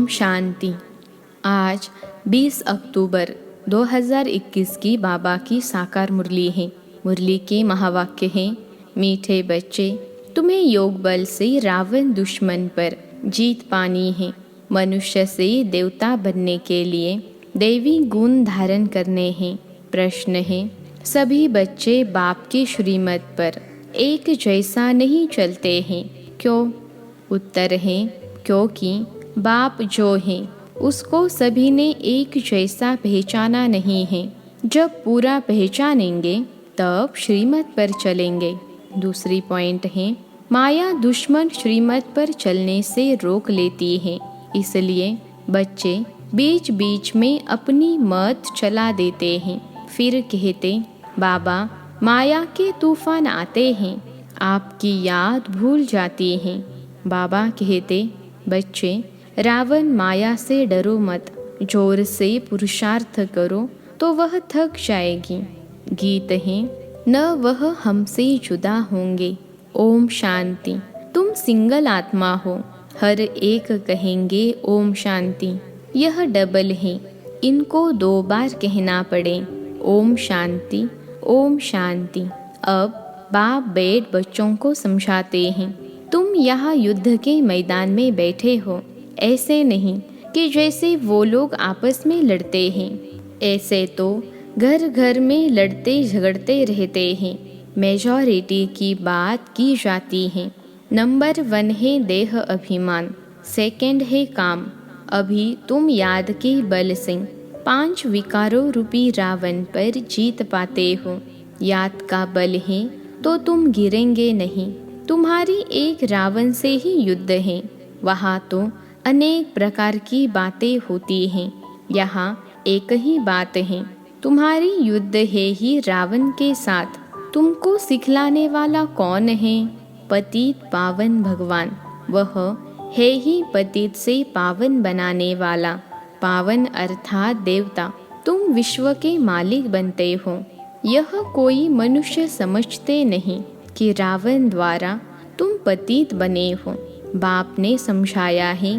ओम शांति। आज 20 अक्टूबर 2021 की बाबा की साकार मुरली है। मुरली के महावाक्य हैं, मीठे बच्चे, तुम्हें योग बल से रावण दुश्मन पर जीत पानी है। मनुष्य से देवता बनने के लिए दैवी गुण धारण करने हैं। प्रश्न है, सभी बच्चे बाप की श्रीमत पर एक जैसा नहीं चलते हैं, क्यों? उत्तर है, क्योंकि बाप जो है उसको सभी ने एक जैसा पहचाना नहीं है। जब पूरा पहचानेंगे तब श्रीमत पर चलेंगे। दूसरी पॉइंट है, माया दुश्मन श्रीमत पर चलने से रोक लेती है, इसलिए बच्चे बीच बीच में अपनी मत चला देते हैं। फिर कहते, बाबा माया के तूफान आते हैं, आपकी याद भूल जाती है। बाबा कहते, बच्चे रावण माया से डरो मत, जोर से पुरुषार्थ करो तो वह थक जाएगी। गीत है, न वह हमसे जुदा होंगे। ओम शांति। तुम सिंगल आत्मा हो, हर एक कहेंगे ओम शांति। यह डबल है, इनको 2 बार कहना पड़े। ओम शांति, ओम शांति। अब बाप बैठ बच्चों को समझाते हैं, तुम यहाँ युद्ध के मैदान में बैठे हो, ऐसे नहीं कि जैसे वो लोग आपस में लड़ते हैं। ऐसे तो घर घर में लड़ते झगड़ते रहते हैं। मेजॉरिटी की बात की जाती है। नंबर 1 है देह अभिमान, सेकंड है काम। अभी तुम याद के बल से 5 विकारों रूपी रावण पर जीत पाते हो। याद का बल है तो तुम गिरेंगे नहीं। तुम्हारी एक रावण से ही युद्ध है। वहाँ तो अनेक प्रकार की बातें होती हैं, यहाँ एक ही बात है। तुम्हारी युद्ध है ही रावण के साथ। तुमको सिखलाने वाला कौन है? पतित पावन भगवान। वह है ही पतित से पावन बनाने वाला। पावन अर्थात देवता। तुम विश्व के मालिक बनते हो। यह कोई मनुष्य समझते नहीं कि रावण द्वारा तुम पतित बने हो। बाप ने समझाया है,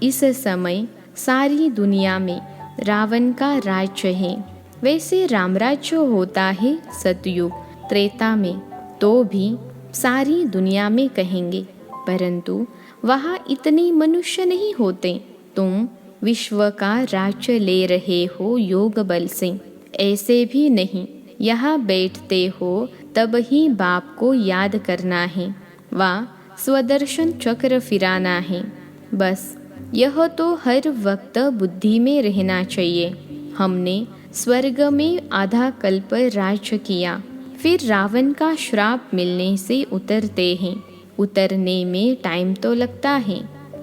इस समय सारी दुनिया में रावण का राज्य है। वैसे रामराज्य होता है सतयुग त्रेता में, तो भी सारी दुनिया में कहेंगे, परंतु वहाँ इतने मनुष्य नहीं होते। तुम विश्व का राज्य ले रहे हो योग बल से, ऐसे भी नहीं। यहाँ बैठते हो तब ही बाप को याद करना है, व स्वदर्शन चक्र फिराना है। बस यह तो हर वक्त बुद्धि में रहना चाहिए। हमने स्वर्ग में आधा कल्प राज्य किया, फिर रावण का श्राप मिलने से उतरते हैं। उतरने में टाइम तो लगता है।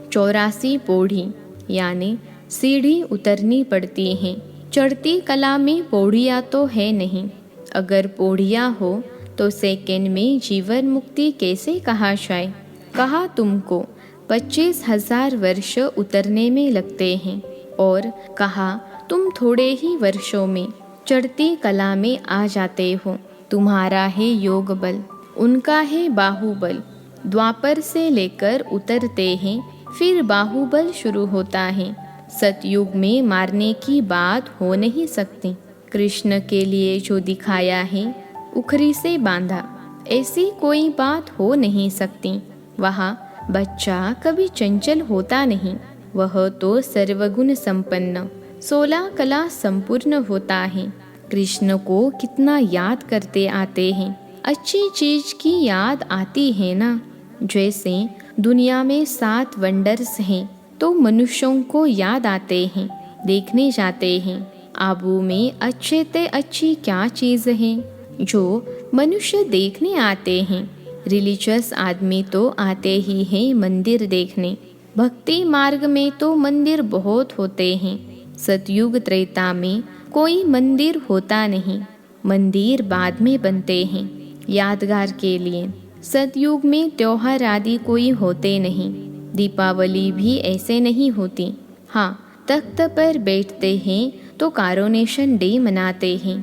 84 पौड़ी यानी सीढ़ी उतरनी पड़ती हैं। चढ़ती कला में पौड़ियाँ तो है नहीं। अगर पौड़ियाँ हो तो सेकंड में जीवन मुक्ति कैसे कहा जाए? कहा तुमको 25,000 वर्ष उतरने में लगते हैं, और कहा तुम थोड़े ही वर्षों में चढ़ती कला में आ जाते हो। तुम्हारा है योग बल, उनका है बाहुबल। द्वापर से लेकर उतरते हैं, फिर बाहुबल शुरू होता है। सतयुग में मारने की बात हो नहीं सकती। कृष्ण के लिए जो दिखाया है उखरी से बांधा, ऐसी कोई बात हो नहीं सकती। वहाँ बच्चा कभी चंचल होता नहीं। वह तो सर्वगुण संपन्न 16 कला संपूर्ण होता है। कृष्ण को कितना याद करते आते हैं। अच्छी चीज की याद आती है ना। जैसे दुनिया में 7 वंडर्स हैं, तो मनुष्यों को याद आते हैं, देखने जाते हैं। आबू में अच्छे ते अच्छी क्या चीज़ है जो मनुष्य देखने आते हैं? रिलीजियस आदमी तो आते ही हैं मंदिर देखने। भक्ति मार्ग में तो मंदिर बहुत होते हैं। सतयुग त्रेता में कोई मंदिर होता नहीं। मंदिर बाद में बनते हैं यादगार के लिए। सतयुग में त्योहार आदि कोई होते नहीं। दीपावली भी ऐसे नहीं होती। हाँ, तख्त पर बैठते हैं तो कारोनेशन डे मनाते हैं।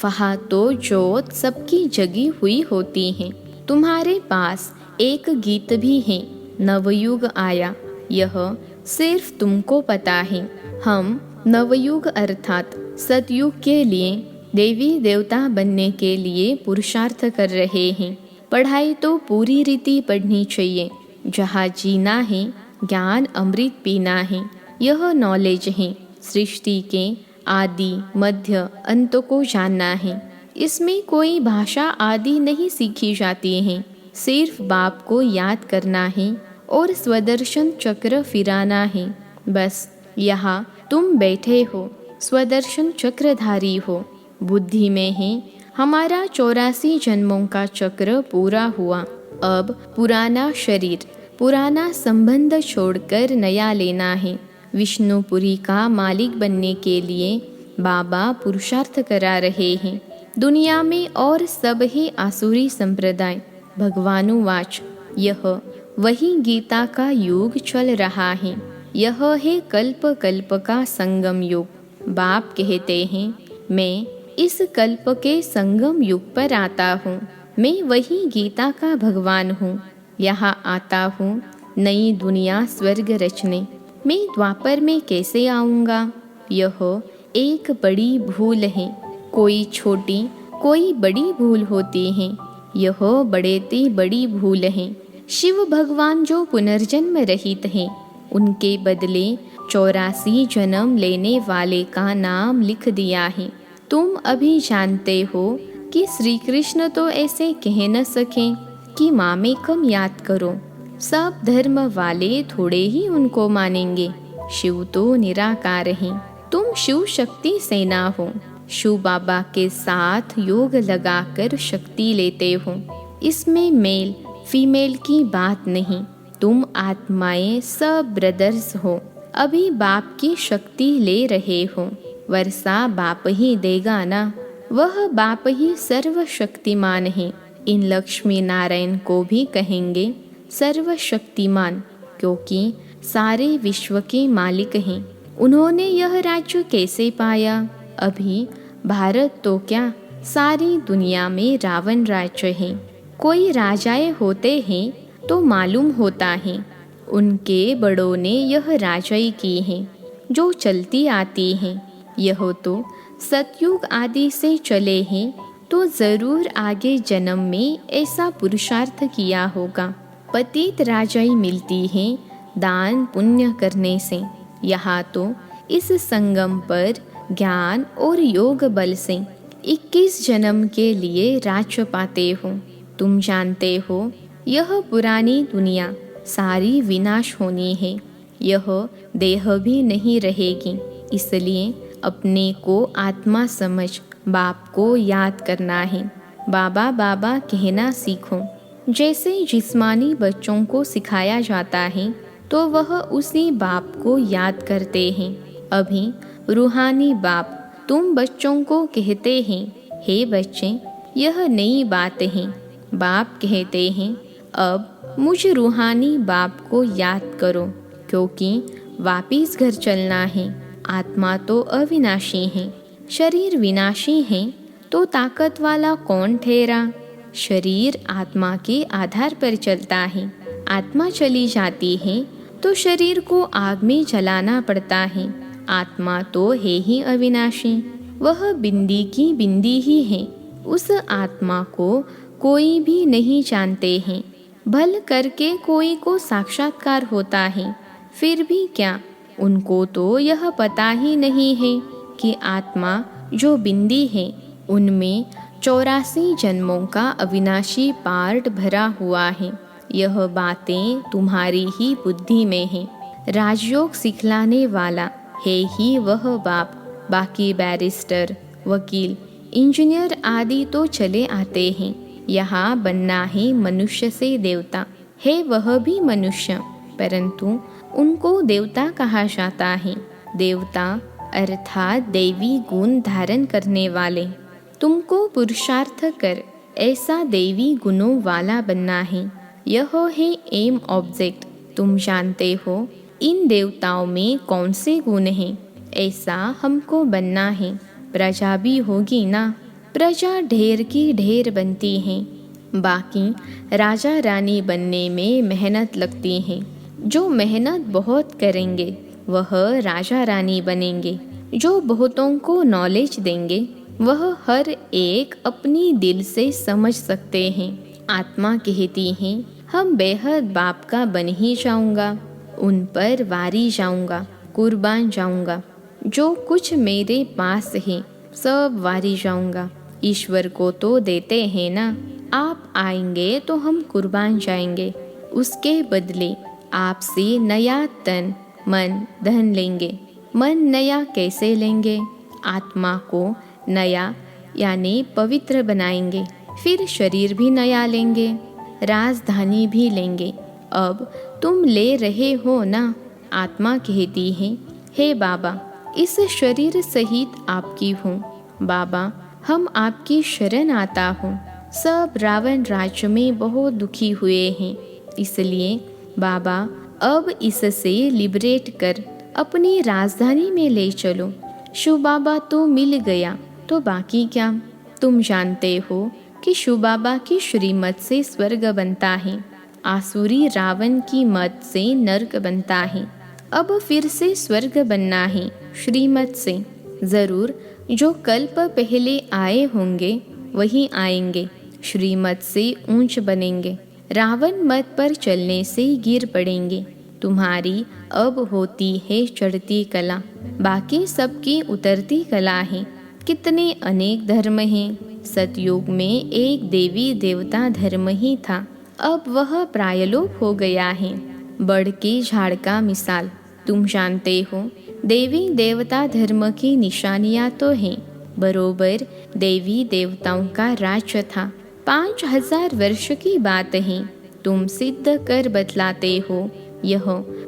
वहाँ तो जोत सबकी जगी हुई होती है। तुम्हारे पास एक गीत भी है, नवयुग आया। यह सिर्फ तुमको पता है। हम नवयुग अर्थात सतयुग के लिए देवी देवता बनने के लिए पुरुषार्थ कर रहे हैं। पढ़ाई तो पूरी रीति पढ़नी चाहिए। जहाँ जीना है, ज्ञान अमृत पीना है, यह नॉलेज है। सृष्टि के आदि मध्य अंत को जानना है। इसमें कोई भाषा आदि नहीं सीखी जाती है। सिर्फ बाप को याद करना है और स्वदर्शन चक्र फिराना है। बस यहाँ तुम बैठे हो, स्वदर्शन चक्रधारी हो। बुद्धि में है हमारा 84 जन्मों का चक्र पूरा हुआ। अब पुराना शरीर, पुराना संबंध छोड़कर नया लेना है। विष्णुपुरी का मालिक बनने के लिए बाबा पुरुषार्थ करा रहे हैं। दुनिया में और सब ही आसुरी संप्रदाय। भगवानुवाच, यह वही गीता का युग चल रहा है। यह है कल्प कल्प का संगम युग। बाप कहते हैं, मैं इस कल्प के संगम युग पर आता हूँ। मैं वही गीता का भगवान हूँ। यहाँ आता हूँ नई दुनिया स्वर्ग रचने। मैं द्वापर में कैसे आऊँगा? यह एक बड़ी भूल है। कोई छोटी कोई बड़ी भूल होती है। यह बड़ेती बड़ी भूल है। शिव भगवान जो पुनर्जन्म रहित हैं, उनके बदले 84 जन्म लेने वाले का नाम लिख दिया है। तुम अभी जानते हो कि श्री कृष्ण तो ऐसे कह न सके कि माँ में कम याद करो। सब धर्म वाले थोड़े ही उनको मानेंगे। शिव तो निराकार हैं। तुम शिव शक्ति सेना हो। शिव बाबा के साथ योग लगाकर शक्ति लेते हो। इसमें मेल फीमेल की बात नहीं। तुम आत्माएं सब ब्रदर्स हो। अभी बाप की शक्ति ले रहे हो। वर्षा बाप ही देगा ना। वह बाप ही सर्वशक्तिमान है। इन लक्ष्मी नारायण को भी कहेंगे सर्वशक्तिमान, क्योंकि सारे विश्व के मालिक हैं। उन्होंने यह राज्य कैसे पाया? अभी भारत तो क्या, सारी दुनिया में रावण राज्य है। कोई राजाएं होते हैं तो मालूम होता है उनके बड़ों ने यह राजाई की है जो चलती आती है। यह तो सतयुग आदि से चले हैं, तो ज़रूर आगे जन्म में ऐसा पुरुषार्थ किया होगा। पतित राजाई मिलती है दान पुण्य करने से। यहाँ तो इस संगम पर ज्ञान और योग बल से 21 जन्म के लिए राज्य पाते हो। तुम जानते हो यह पुरानी दुनिया सारी विनाश होनी है। यह देह भी नहीं रहेगी। इसलिए अपने को आत्मा समझ बाप को याद करना है। बाबा बाबा कहना सीखो। जैसे जिस्मानी बच्चों को सिखाया जाता है तो वह उसी बाप को याद करते हैं। अभी रूहानी बाप तुम बच्चों को कहते हैं, हे बच्चे, यह नई बात है। बाप कहते हैं, अब मुझ रूहानी बाप को याद करो, क्योंकि वापिस घर चलना है। आत्मा तो अविनाशी है, शरीर विनाशी है, तो ताकत वाला कौन ठहरा? शरीर आत्मा के आधार पर चलता है। आत्मा चली जाती है तो शरीर को आग में जलाना पड़ता है। आत्मा तो है ही अविनाशी, वह बिंदी की बिंदी ही है। उस आत्मा को कोई भी नहीं जानते हैं। भल करके कोई को साक्षात्कार होता है, फिर भी क्या, उनको तो यह पता ही नहीं है कि आत्मा जो बिंदी है उनमें 84 जन्मों का अविनाशी पार्ट भरा हुआ है। यह बातें तुम्हारी ही बुद्धि में है। राजयोग सिखलाने वाला है ही वह बाप। बाकी बैरिस्टर, वकील, इंजीनियर आदि तो चले आते हैं। यहाँ बनना है मनुष्य से देवता, है वह भी मनुष्य, परंतु उनको देवता कहा जाता है। देवता अर्थात देवी गुण धारण करने वाले। तुमको पुरुषार्थ कर ऐसा देवी गुणों वाला बनना है। यह है एम ऑब्जेक्ट। तुम जानते हो इन देवताओं में कौन से गुण हैं, ऐसा हमको बनना है। प्रजा भी होगी ना। प्रजा ढेर की ढेर बनती हैं। बाकी राजा रानी बनने में मेहनत लगती है। जो मेहनत बहुत करेंगे वह राजा रानी बनेंगे। जो बहुतों को नॉलेज देंगे वह हर एक अपनी दिल से समझ सकते हैं। आत्मा कहती है हम बेहद बाप का बन ही जाऊंगा, उन पर वारी जाऊंगा, कुर्बान जाऊंगा। जो कुछ मेरे पास है सब वारी जाऊंगा। ईश्वर को तो देते हैं ना, आप आएंगे तो हम कुर्बान जाएंगे। उसके बदले आपसे नया तन मन धन लेंगे। मन नया कैसे लेंगे? आत्मा को नया यानी पवित्र बनाएंगे। फिर शरीर भी नया लेंगे, राजधानी भी लेंगे। अब तुम ले रहे हो ना। आत्मा कहती है हे बाबा, इस शरीर सहित आपकी हूँ। बाबा, हम आपकी शरण आता हूँ। सब रावण राज्य में बहुत दुखी हुए हैं, इसलिए बाबा अब इससे लिबरेट कर अपनी राजधानी में ले चलो। शिव बाबा तो मिल गया तो बाकी क्या? तुम जानते हो कि शिव बाबा की श्रीमत से स्वर्ग बनता है, आसुरी रावण की मत से नरक बनता है। अब फिर से स्वर्ग बनना है श्रीमत से। जरूर जो कल्प पहले आए होंगे वही आएंगे, श्रीमत से ऊंच बनेंगे। रावण मत पर चलने से गिर पड़ेंगे। तुम्हारी अब होती है चढ़ती कला, बाकी सबकी उतरती कला है। कितने अनेक धर्म हैं। सतयुग में एक देवी देवता धर्म ही था, अब वह प्रायलोप हो गया है। बढ़ के झाड़ का मिसाल तुम जानते हो। देवी देवता धर्म की निशानियां तो हैं। बरोबर देवी देवताओं का राज्य था। 5000 वर्ष की बात है। तुम सिद्ध कर बतलाते हो। यह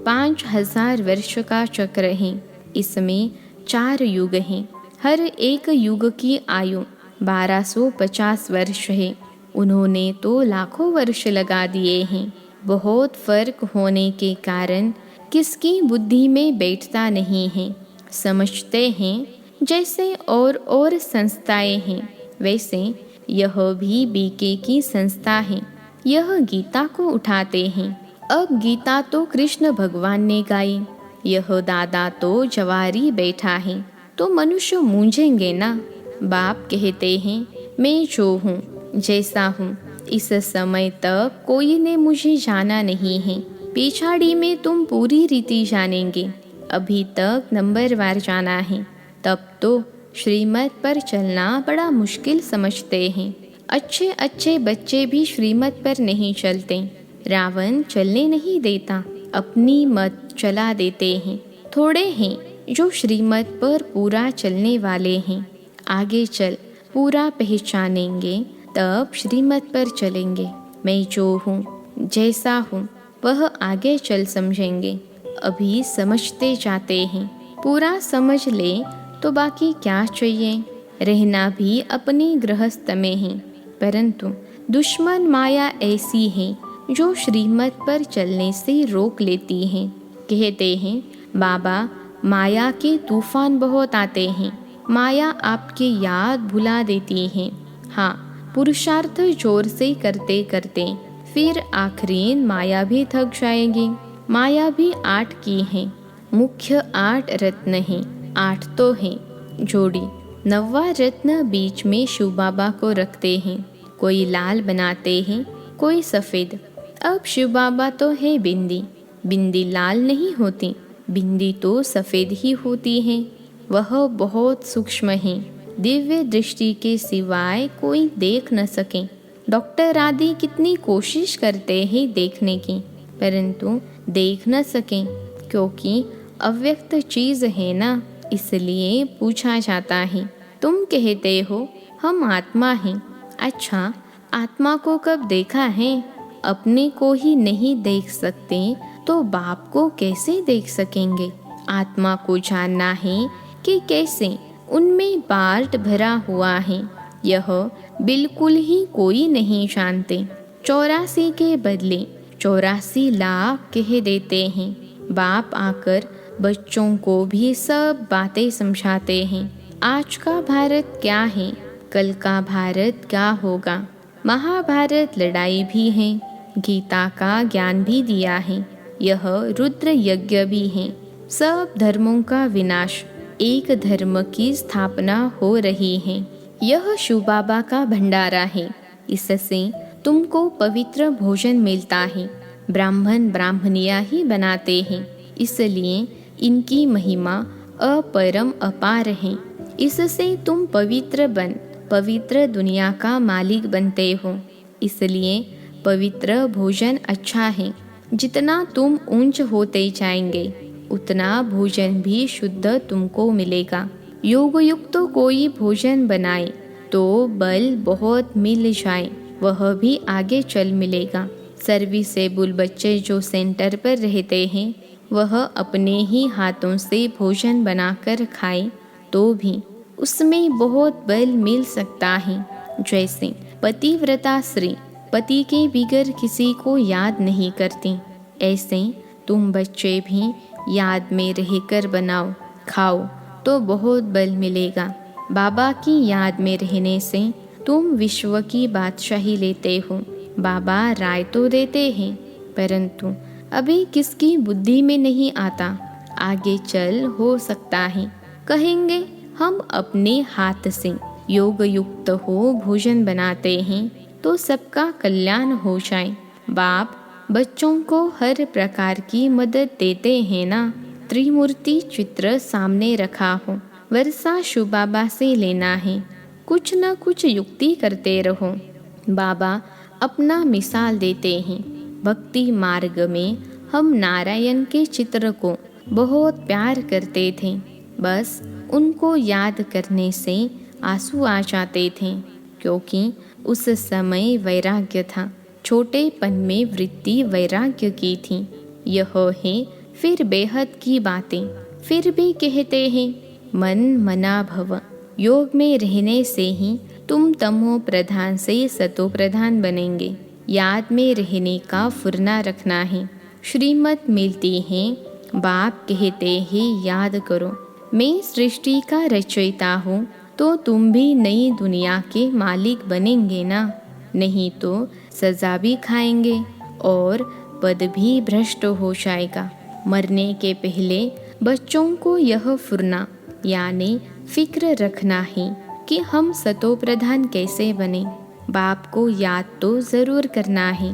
5000 वर्ष का चक्र है। इसमें 4 युग हैं। हर एक युग की आयु 1250 वर्ष है। उन्होंने तो लाखों वर्ष लगा दिए हैं। बहुत फर्क होने के कारण किसकी बुद्धि में बैठता नहीं है। समझते हैं जैसे और संस्थाएं हैं, वैसे यह भी बीके की संस्था है। यह गीता को उठाते हैं। अब गीता तो कृष्ण भगवान ने गाई, यह दादा तो जवारी बैठा है, तो मनुष्य मूंझेंगे ना। बाप कहते हैं मैं जो हूँ जैसा हूँ, इस समय तक कोई ने मुझे जाना नहीं है। पिछाड़ी में तुम पूरी रीति जानेंगे। अभी तक नंबरवार जाना है, तब तो श्रीमत पर चलना बड़ा मुश्किल समझते हैं। अच्छे अच्छे बच्चे भी श्रीमत पर नहीं चलते। रावण चलने नहीं देता, अपनी मत चला देते हैं। थोड़े हैं जो श्रीमत पर पूरा चलने वाले हैं। आगे चल पूरा पहचानेंगे, तब श्रीमत पर चलेंगे। मैं जो हूँ जैसा हूँ वह आगे चल समझेंगे। अभी समझते जाते हैं। पूरा समझ ले तो बाकी क्या चाहिए। रहना भी अपने गृहस्थ में है, परंतु दुश्मन माया ऐसी है जो श्रीमत पर चलने से रोक लेती है। कहते हैं बाबा माया के तूफान बहुत आते हैं, माया आपकी याद भुला देती है। हाँ, पुरुषार्थ जोर से करते करते फिर आखिरी माया भी थक जाएगी। माया भी 8 की है। मुख्य 8 रत्न हैं, 8 तो हैं जोड़ी। 9वां रत्न बीच में शिव बाबा को रखते हैं। कोई लाल बनाते हैं, कोई सफ़ेद। अब शिव बाबा तो है बिंदी, बिंदी लाल नहीं होती, बिंदी तो सफ़ेद ही होती है। वह बहुत सूक्ष्म है, दिव्य दृष्टि के सिवाय कोई देख न सके। डॉक्टर आदि कितनी कोशिश करते हैं देखने की, परंतु देख न सकें, क्योंकि अव्यक्त चीज़ है ना, इसलिए पूछा जाता है। तुम कहते हो हम आत्मा हैं। अच्छा, आत्मा को कब देखा है? अपने को ही नहीं देख सकते तो बाप को कैसे देख सकेंगे? आत्मा को जानना है कि कैसे उनमें पार्ट भरा हुआ है, यह बिल्कुल ही कोई नहीं जानते। 84 के बदले 84 लाख कह देते हैं। बाप आकर बच्चों को भी सब बातें समझाते हैं। आज का भारत क्या है, कल का भारत क्या होगा। महाभारत लड़ाई भी है, गीता का ज्ञान भी दिया है। यह रुद्र यज्ञ भी है। सब धर्मों का विनाश, एक धर्म की स्थापना हो रही है। यह शिव बाबा का भंडारा है। इससे तुमको पवित्र भोजन मिलता है। ब्राह्मण ब्राह्मणियाँ ही बनाते हैं, इसलिए इनकी महिमा अपरम अपार है। इससे तुम पवित्र दुनिया का मालिक बनते हो। इसलिए पवित्र भोजन अच्छा है। जितना तुम ऊंच होते जाएंगे उतना भोजन भी शुद्ध तुमको मिलेगा। योग युक्त कोई भोजन बनाए तो बल बहुत मिल जाए, वह भी आगे चल मिलेगा। सर्विसेबल बच्चे जो सेंटर पर रहते हैं वह अपने ही हाथों से भोजन बनाकर खाए तो भी उसमें बहुत बल मिल सकता है। जैसे पतिव्रता स्त्री पति के बिगर किसी को याद नहीं करती, ऐसे तुम बच्चे भी याद में रहकर बनाओ खाओ तो बहुत बल मिलेगा। बाबा की याद में रहने से तुम विश्व की बादशाही लेते हो। बाबा राय तो देते हैं, परंतु अभी किसकी बुद्धि में नहीं आता। आगे चल हो सकता है कहेंगे हम अपने हाथ से योग युक्त हो भोजन बनाते हैं तो सबका कल्याण हो जाए। बाप बच्चों को हर प्रकार की मदद देते हैं ना। त्रिमूर्ति चित्र सामने रखा हो, वर्षा शिव बाबा से लेना है। कुछ न कुछ युक्ति करते रहो। बाबा अपना मिसाल देते हैं। भक्ति मार्ग में हम नारायण के चित्र को बहुत प्यार करते थे। बस उनको याद करने से आंसू आ जाते थे, क्योंकि उस समय वैराग्य था। छोटेपन में वृत्ति वैराग्य की थी। यह है फिर बेहद की बातें। फिर भी कहते हैं मन मना भव। योग में रहने से ही तुम तमो प्रधान से सतो प्रधान बनेंगे। याद में रहने का फुरना रखना है। श्रीमत मिलती है, बाप कहते हैं याद करो। मैं सृष्टि का रचयिता हूँ तो तुम भी नई दुनिया के मालिक बनेंगे ना। नहीं तो सजा भी खाएंगे और पद भी भ्रष्ट हो जाएगा। मरने के पहले बच्चों को यह फुरना यानी फिक्र रखना है कि हम सतो प्रधान कैसे बने। बाप को याद तो ज़रूर करना है।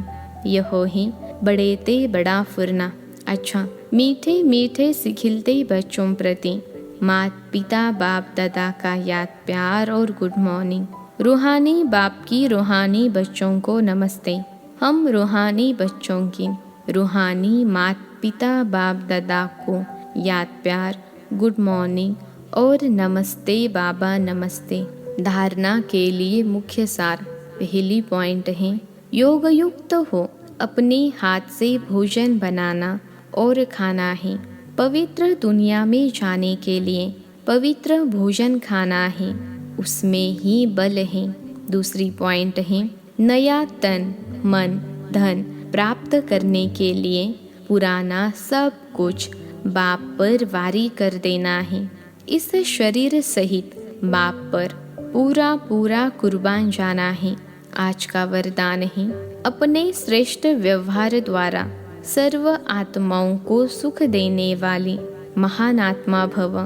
यह ही बड़े ते बड़ा फुरना। अच्छा, मीठे मीठे सिखिलते बच्चों प्रति माता पिता बाप दादा का याद प्यार और गुड मॉर्निंग। रूहानी बाप की रूहानी बच्चों को नमस्ते। हम रूहानी बच्चों की रूहानी माता पिता बाप दादा को याद प्यार गुड मॉर्निंग और नमस्ते बाबा नमस्ते। धारणा के लिए मुख्य सार। पहली पॉइंट है योग युक्त हो अपने हाथ से भोजन बनाना और खाना है। पवित्र दुनिया में जाने के लिए पवित्र भोजन खाना है, उसमें ही बल है। दूसरी पॉइंट है नया तन मन धन प्राप्त करने के लिए पुराना सब कुछ बाप पर वारी कर देना है। इस शरीर सहित बाप पर पूरा पूरा कुर्बान जाना है। आज का वरदान है अपने श्रेष्ठ व्यवहार द्वारा सर्व आत्माओं को सुख देने वाली महान आत्मा भव।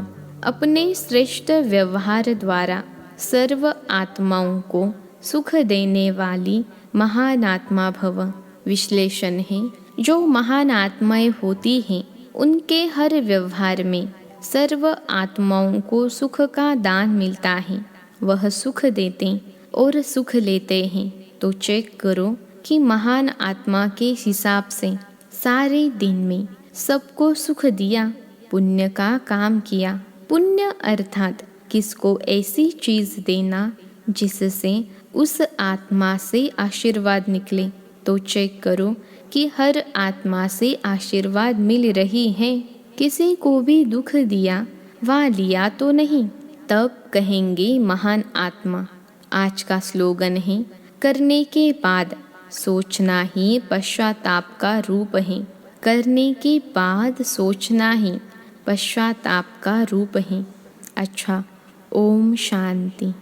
अपने श्रेष्ठ व्यवहार द्वारा सर्व आत्माओं को सुख देने वाली महान आत्मा भव। विश्लेषण है जो महान आत्माएं होती हैं उनके हर व्यवहार में सर्व आत्माओं को सुख का दान मिलता है। वह सुख देते और सुख लेते हैं। तो चेक करो कि महान आत्मा के हिसाब से सारे दिन में सबको सुख दिया, पुण्य का काम किया। पुण्य अर्थात किसको ऐसी चीज देना जिससे उस आत्मा से आशीर्वाद निकले। तो चेक करो कि हर आत्मा से आशीर्वाद मिल रही है। किसी को भी दुख दिया वा लिया तो नहीं, तब कहेंगे महान आत्मा। आज का स्लोगन है करने के बाद सोचना ही पश्चाताप का रूप है। करने के बाद सोचना ही पश्चाताप का रूप है। अच्छा, ओम शांति।